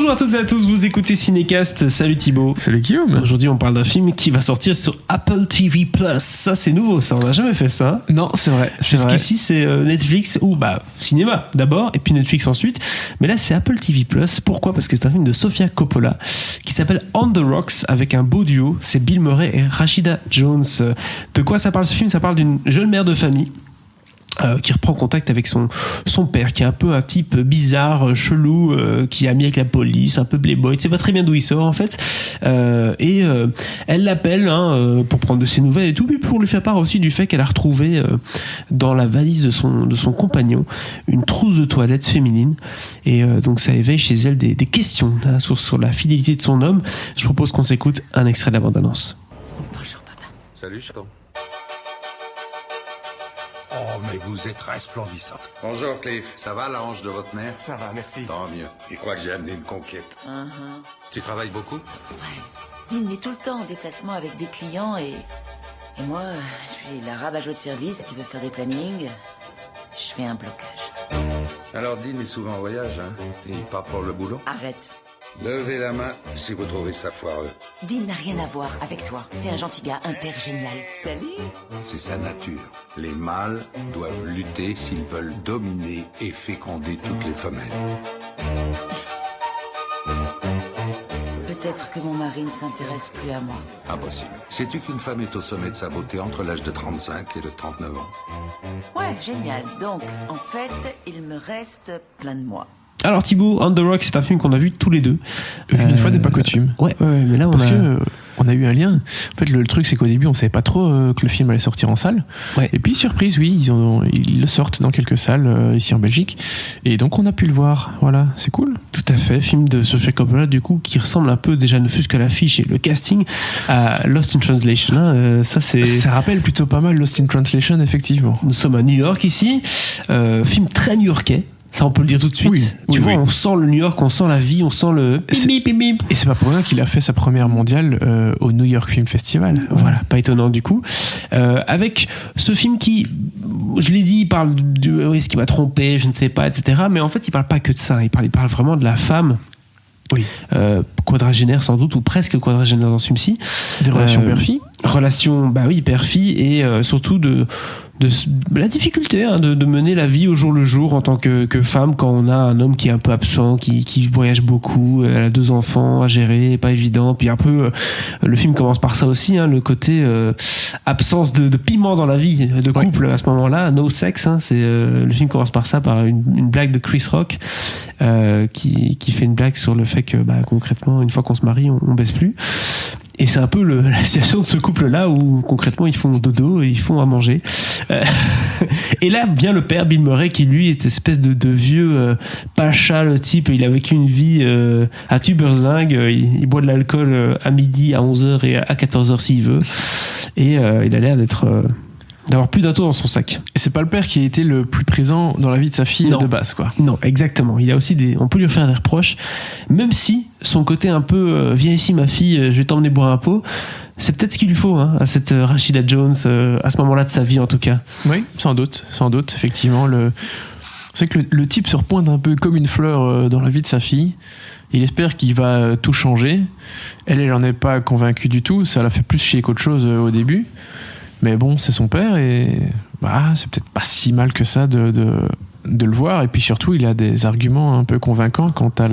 Bonjour à toutes et à tous, vous écoutez Cinécast. Salut Thibaut. Salut Guillaume. Aujourd'hui, on parle d'un film qui va sortir sur Apple TV+. Ça, c'est nouveau, ça. On n'a jamais fait ça. Non, c'est vrai. Jusqu'ici, c'est Netflix ou cinéma d'abord, et puis Netflix ensuite. Mais là, c'est Apple TV+. Pourquoi ? Parce que c'est un film de Sofia Coppola qui s'appelle On the Rocks avec un beau duo. C'est Bill Murray et Rashida Jones. De quoi ça parle ce film ? Ça parle d'une jeune mère de famille qui reprend contact avec son père, qui est un peu un type bizarre, chelou, qui est ami avec la police, un peu playboy, tu sais pas très bien d'où il sort en fait, et elle l'appelle pour prendre de ses nouvelles et tout, puis pour lui faire part aussi du fait qu'elle a retrouvé dans la valise de son compagnon une trousse de toilette féminine, et donc ça éveille chez elle des questions sur la fidélité de son homme. Je propose qu'on s'écoute un extrait de la bande-annonce. Bonjour papa. Salut chaton. Oh, mais vous êtes resplendissante. Bonjour, Cliff. Ça va, la hanche de votre mère? Ça va, merci. Tant mieux. Il croit que j'ai amené une conquête. Tu travailles beaucoup? Ouais. Dean est tout le temps en déplacement avec des clients et moi, je suis la rabat-joie de service qui veut faire des plannings. Je fais un blocage. Alors, Dean est souvent en voyage, hein? Et il part pour le boulot? Arrête. Levez la main si vous trouvez ça foireux. Dean n'a rien à voir avec toi. C'est un gentil gars, un père génial. Salut. C'est sa nature. Les mâles doivent lutter s'ils veulent dominer et féconder toutes les femelles. Peut-être que mon mari ne s'intéresse plus à moi. Impossible. Sais-tu qu'une femme est au sommet de sa beauté entre l'âge de 35 et de 39 ans? Ouais, génial. Donc, en fait, il me reste plein de mois. Alors Thibaut, On the Rock, c'est un film qu'on a vu tous les deux. Une fois n'est pas coutume. Ouais, mais là on a eu un lien. En fait, le truc, c'est qu'au début, on savait pas trop que le film allait sortir en salle. Ouais. Et puis, surprise, oui, ils le sortent dans quelques salles ici en Belgique. Et donc, on a pu le voir. Voilà, c'est cool. Tout à fait, film de Sofia Coppola, du coup, qui ressemble un peu, déjà ne fût-ce que l'affiche et le casting, à Lost in Translation. Ça rappelle plutôt pas mal Lost in Translation, effectivement. Nous sommes à New York ici. Film très new-yorkais. Ça, on peut le dire tout de suite. Oui, tu vois, oui. on sent le New York, on sent la vie, on sent le bip, bip, bip. Et c'est pas pour rien qu'il a fait sa première mondiale au New York Film Festival. Voilà, pas étonnant du coup. Avec ce film qui, je l'ai dit, il parle de est-ce qu'il m'a trompé, je ne sais pas, etc. Mais en fait, il parle pas que de ça. Il parle vraiment de la femme. Oui. Quadragénaire sans doute, ou presque quadragénaire dans ce film-ci. Des relations père-fille. Relations, père-fille, et surtout de la difficulté de mener la vie au jour le jour en tant que femme, quand on a un homme qui est un peu absent, qui voyage beaucoup, elle a 2 enfants à gérer, pas évident. Puis un peu, le film commence par ça aussi, le côté absence de piment dans la vie de couple à ce moment-là, no sex. Le film commence par ça, par une blague de Chris Rock qui fait une blague sur le fait que concrètement, une fois qu'on se marie, on baisse plus. Et c'est un peu la situation de ce couple-là où concrètement ils font dodo et ils font à manger. Et là vient le père, Bill Murray, qui lui est espèce de vieux pacha, le type. Il a vécu une vie à Tuberzingue. Il boit de l'alcool à midi, à 11h et à 14h s'il veut. Et il a l'air d'avoir plus d'un tour dans son sac. Et c'est pas le père qui a été le plus présent dans la vie de sa fille de base, quoi. Non, exactement. Il a aussi on peut lui faire des reproches, même si son côté un peu viens ici ma fille, je vais t'emmener boire un pot, c'est peut-être ce qu'il lui faut à cette Rashida Jones à ce moment-là de sa vie en tout cas. Oui, sans doute, effectivement. C'est que le type se repointe un peu comme une fleur dans la vie de sa fille. Il espère qu'il va tout changer. Elle en est pas convaincue du tout. Ça l'a fait plus chier qu'autre chose au début. Mais bon, c'est son père et c'est peut-être pas si mal que ça de le voir. Et puis surtout, il a des arguments un peu convaincants quant à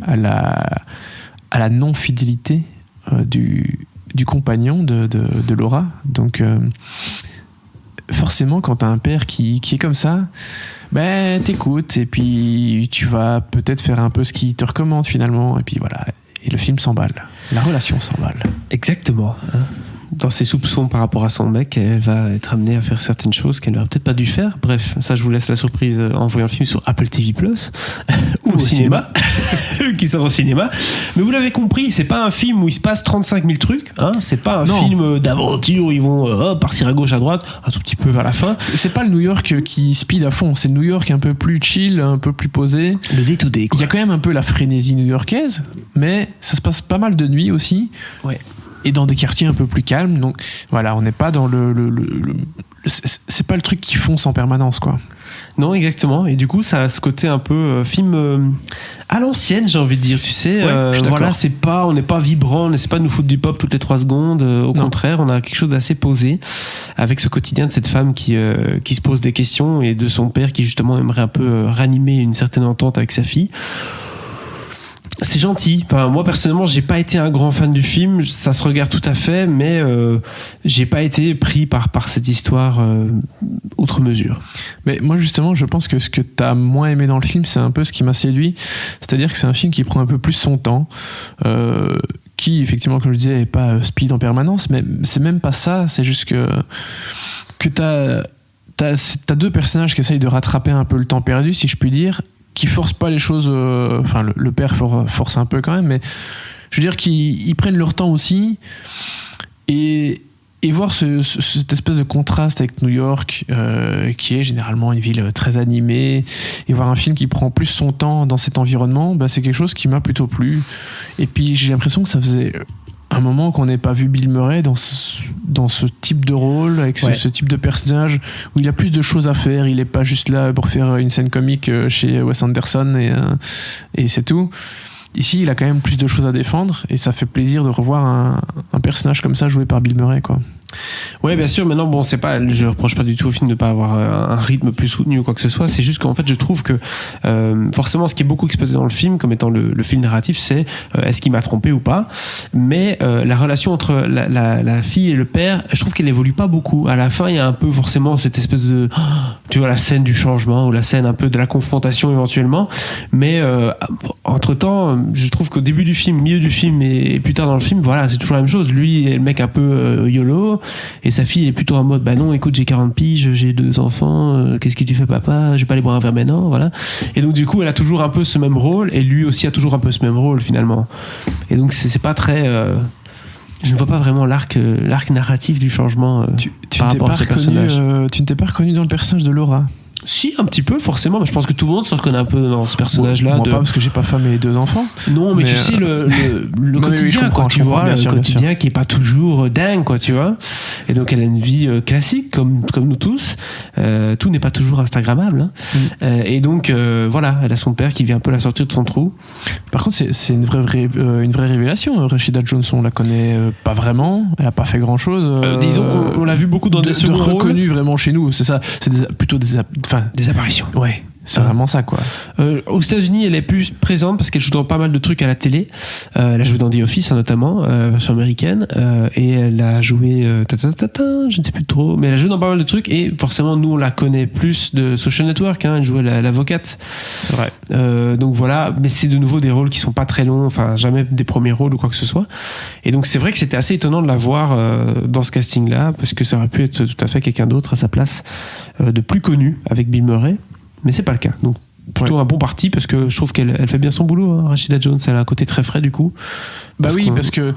la non-fidélité du compagnon de Laura. Donc, forcément, quand t'as un père qui est comme ça, t'écoutes et puis tu vas peut-être faire un peu ce qu'il te recommande finalement. Et puis voilà, et le film s'emballe. La relation s'emballe. Exactement. Dans ses soupçons par rapport à son mec, elle va être amenée à faire certaines choses qu'elle n'aurait peut-être pas dû faire. Bref, ça je vous laisse la surprise en voyant le film sur Apple TV+, ou au cinéma, qui sort au cinéma. Mais vous l'avez compris, c'est pas un film où il se passe 35 000 trucs, c'est pas un film d'aventure où ils vont partir à gauche, à droite, un tout petit peu vers la fin. C'est pas le New York qui speed à fond, c'est le New York un peu plus chill, un peu plus posé. Le day-to-day, quoi. Il y a quand même un peu la frénésie new-yorkaise, mais ça se passe pas mal de nuit aussi. Ouais. Et dans des quartiers un peu plus calmes. Donc voilà, on n'est pas dans c'est pas le truc qui fonce en permanence, quoi. Non, exactement. Et du coup, ça a ce côté un peu film à l'ancienne, j'ai envie de dire. Tu sais, voilà, on n'est pas vibrant, on n'essaie pas de nous foutre du pop toutes les 3 secondes. Au contraire, on a quelque chose d'assez posé avec ce quotidien de cette femme qui se pose des questions et de son père qui justement aimerait un peu ranimer une certaine entente avec sa fille. C'est gentil. Enfin, moi personnellement, j'ai pas été un grand fan du film. Ça se regarde tout à fait, mais j'ai pas été pris par cette histoire outre mesure. Mais moi justement, je pense que ce que t'as moins aimé dans le film, c'est un peu ce qui m'a séduit. C'est-à-dire que c'est un film qui prend un peu plus son temps, qui effectivement, comme je disais, est pas speed en permanence. Mais c'est même pas ça. C'est juste que t'as 2 personnages qui essayent de rattraper un peu le temps perdu, si je puis dire, qui forcent pas les choses, enfin le père force un peu quand même, mais je veux dire qu'ils prennent leur temps aussi et voir cette espèce de contraste avec New York, qui est généralement une ville très animée, et voir un film qui prend plus son temps dans cet environnement, c'est quelque chose qui m'a plutôt plu. Et puis j'ai l'impression que ça faisait un moment qu'on n'ait pas vu Bill Murray dans ce type de rôle, avec ce type de personnage, où il a plus de choses à faire. Il n'est pas juste là pour faire une scène comique chez Wes Anderson et c'est tout. Ici, il a quand même plus de choses à défendre, et ça fait plaisir de revoir un personnage comme ça joué par Bill Murray, quoi. Ouais, bien sûr. Maintenant, bon, c'est pas, je reproche pas du tout au film de pas avoir un rythme plus soutenu ou quoi que ce soit. C'est juste qu'en fait, je trouve que forcément, ce qui est beaucoup exposé dans le film, comme étant le fil narratif, c'est est-ce qu'il m'a trompé ou pas. Mais la relation entre la fille et le père, je trouve qu'elle évolue pas beaucoup. À la fin, il y a un peu forcément cette espèce de, tu vois, la scène du changement ou la scène un peu de la confrontation éventuellement. Mais entre temps, je trouve qu'au début du film, milieu du film et plus tard dans le film, voilà, c'est toujours la même chose. Lui est le mec un peu YOLO. Et sa fille, elle est plutôt en mode, bah non, écoute, j'ai 40 piges, j'ai 2 enfants, qu'est-ce que tu fais, papa? Je vais pas aller boire un verre maintenant, voilà. Et donc, du coup, elle a toujours un peu ce même rôle, et lui aussi a toujours un peu ce même rôle, finalement. Et donc, c'est pas très. Je ne vois pas vraiment l'arc narratif du changement par rapport à ces personnages. Tu ne t'es pas reconnu dans le personnage de Laura? Si, un petit peu, forcément, mais je pense que tout le monde se reconnaît un peu dans ce personnage-là. Moi, pas parce que j'ai pas femme et 2 enfants. Non, mais tu sais, le quotidien, quoi, tu vois, le quotidien qui est pas toujours dingue, quoi, tu vois. Et donc, elle a une vie classique, comme nous tous. Tout n'est pas toujours instagrammable, hein. Et donc, voilà, elle a son père qui vient un peu la sortir de son trou. Par contre, c'est une vraie révélation. Rashida Jones, on la connaît pas vraiment. Elle a pas fait grand-chose. Disons, on l'a vu beaucoup dans des seconds rôles. Reconnue vraiment chez nous, c'est ça. C'est plutôt des apparitions. Ouais. C'est vraiment ça, quoi. Aux États-Unis, elle est plus présente parce qu'elle joue dans pas mal de trucs à la télé. Elle a joué dans The Office, notamment, version américaine, et elle a joué, je ne sais plus trop, mais elle a joué dans pas mal de trucs, et forcément, nous, on la connaît plus de Social Network, hein, elle jouait l'avocate. C'est vrai. Donc voilà, mais c'est de nouveau des rôles qui sont pas très longs, enfin, jamais des premiers rôles ou quoi que ce soit. Et donc, c'est vrai que c'était assez étonnant de la voir dans ce casting-là, parce que ça aurait pu être tout à fait quelqu'un d'autre à sa place, de plus connu, avec Bill Murray. Mais c'est pas le cas, donc plutôt un bon parti, parce que je trouve qu'elle fait bien son boulot, hein. Rashida Jones, elle a un côté très frais du coup. Parce que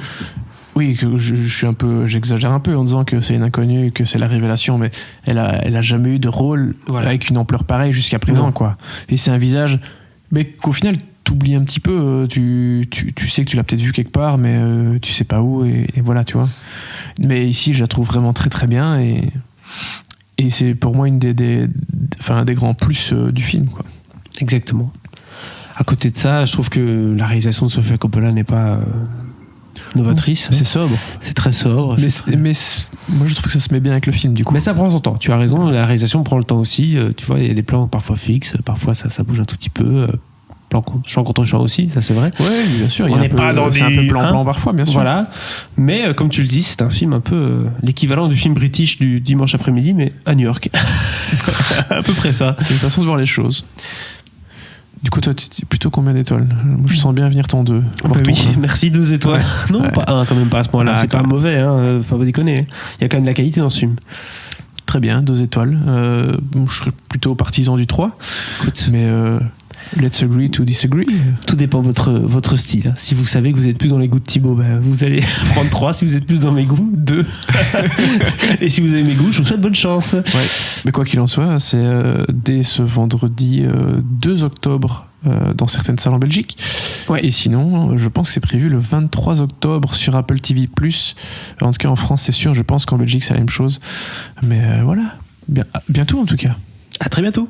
j'exagère un peu en disant que c'est une inconnue, que c'est la révélation, mais elle a jamais eu de rôle avec une ampleur pareille jusqu'à présent, quoi. Et c'est un visage, mais qu'au final t'oublies un petit peu, tu sais que tu l'as peut-être vu quelque part, mais tu sais pas où, et voilà, tu vois. Mais ici, je la trouve vraiment très très bien, et c'est pour moi une des grands plus du film, quoi. Exactement. À côté de ça, je trouve que la réalisation de Sofia Coppola n'est pas novatrice. C'est sobre. C'est très sobre. Mais moi, je trouve que ça se met bien avec le film, du coup. Mais ça prend son temps. Tu as raison, la réalisation prend le temps aussi. Tu vois, il y a des plans parfois fixes, parfois ça bouge un tout petit peu. Champ contre champ aussi, ça c'est vrai. Oui, bien sûr. On n'est pas dans c'est un peu plan parfois, bien sûr. Voilà. Mais comme tu le dis, c'est un film un peu l'équivalent du film british du dimanche après-midi, mais à New York. À peu près ça. C'est une façon de voir les choses. Du coup, toi, tu dis plutôt combien d'étoiles? Moi, je sens bien venir ton 2. Oui, merci, 2 étoiles. Ouais. Non, pas 1 quand même, pas à ce point-là. C'est pas mauvais, hein, faut pas déconner. Il y a quand même de la qualité dans ce film. Très bien, 2 étoiles. Je serais plutôt partisan du 3. Écoute, mais let's agree to disagree. Tout dépend de votre style. Si vous savez que vous êtes plus dans les goûts de Thibaut, vous allez prendre 3. Si vous êtes plus dans mes goûts, 2. Et si vous avez mes goûts, je vous souhaite bonne chance. Ouais. Mais quoi qu'il en soit, c'est dès ce vendredi 2 octobre dans certaines salles en Belgique. Ouais. Et sinon, je pense que c'est prévu le 23 octobre sur Apple TV+. En tout cas, en France, c'est sûr. Je pense qu'en Belgique, c'est la même chose. Mais voilà. Bientôt, en tout cas. À très bientôt.